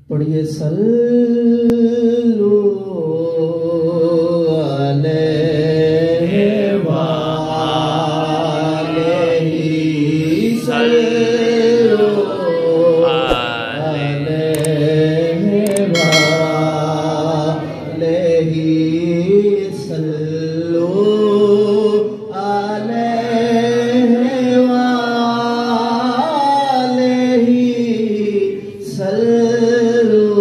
पढ़िए सल्लु अलैहि वालैहि सल्लु अलैहि वालैहि सल्लु अलैहि वालैहि सल्लु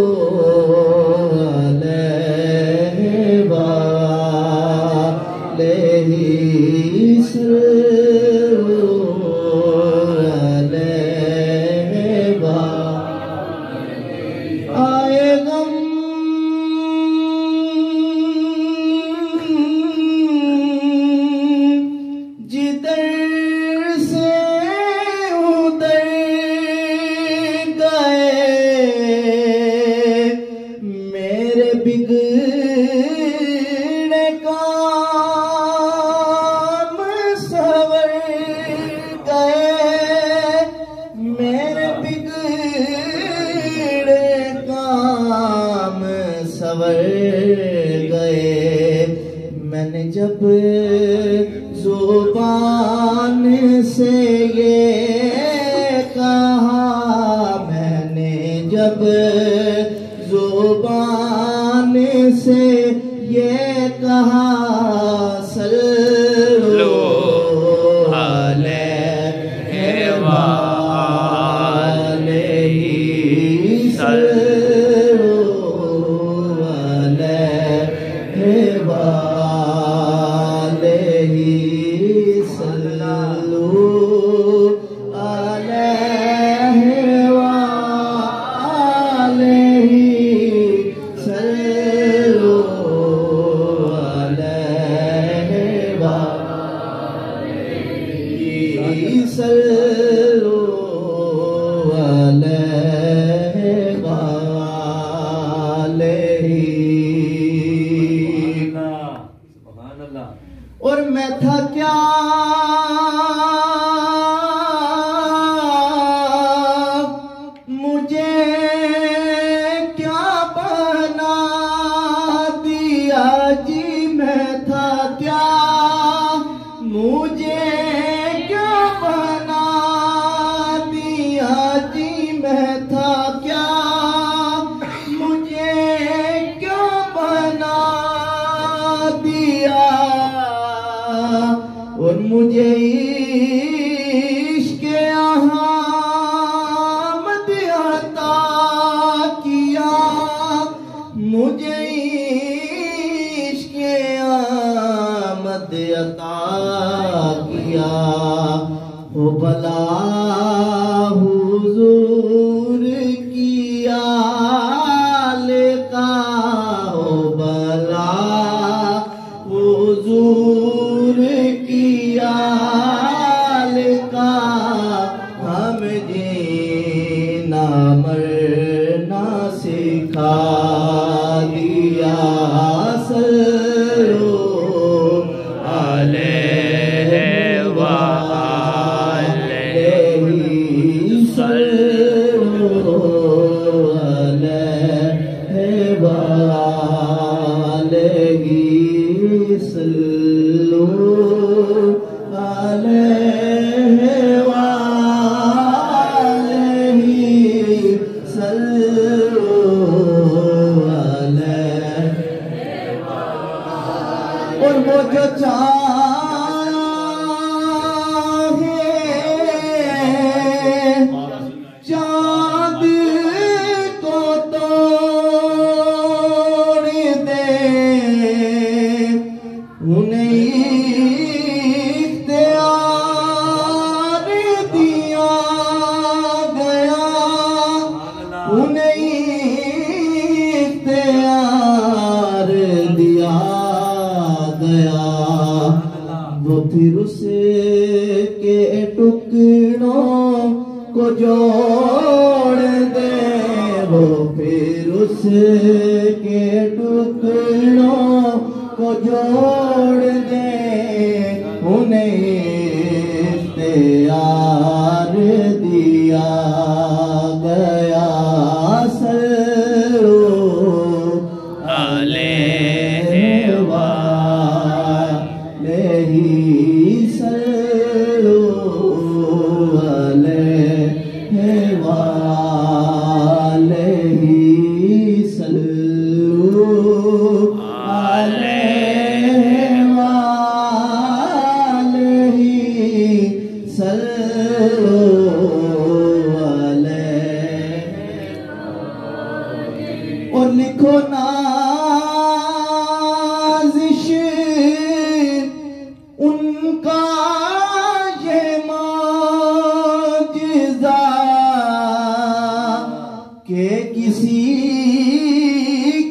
बिगड़े काम सवर गए, मेरे बिगड़े काम सवर गए। मैंने जब जुबान से ये कहा, मैंने जब जुबान से ये कहा सल्लु अलैहि वालैहि सल्लु अलैहि वालैहि सल्लु सल्लु अलैहि वालैहि। और मैं था क्या मुझे क्या बना दिया जी, मैं था क्या मुझे मैं था क्या, मुझे क्यों बना दिया। और मुझे इश्क़ अहमद अता किया, मुझे इश्क़ अहमद अता किया। ओ भला हुजूर किया लेका, हो भला हुजूर किया लेका, हम जीना मरना सिखा दिया सल्लु अलैहि वालैहि सल्लु अलैहि वालैहि सल्लु अलैहि वालैहि सल्लु अलैहि। और वो जो चाँद को तोड़ दे, उन्हें इख्तियार दिया गया, उन्हें इख्तियार दिया गया। वो फिर उसके टुकड़ों को जोड़ दे, वो फिर उसके टुकड़ों को जोड़ दे, उन्हें इख्तियार दिया दिया गया सल्लो अलैहि वालैहि सल्लो अलैहि वालैहि सल्लो अलैहि वालैहि सल्लो अलैहि। और लिखो नाज़िश उनका ये मौजिज़ा के किसी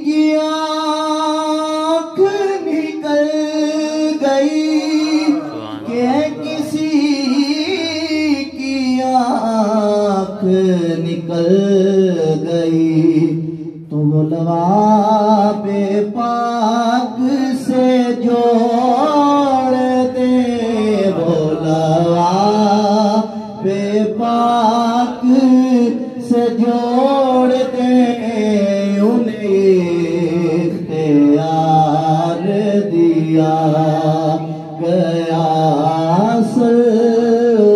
की आँख निकल गई, के किसी की आँख निकल गई, तो वो लवाबे पाक से जोड़ दे, वो लवाबे पाक से जोड़ दे, उन्हें इख्तियार दिया गया सल्लो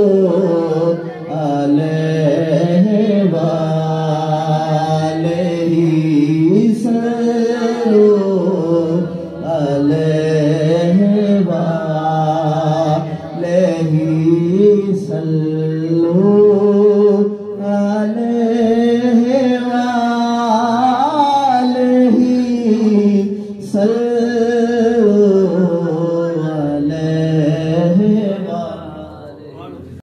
अलैहि वालैहि सल्लो अलैहि वालैहि सल्लो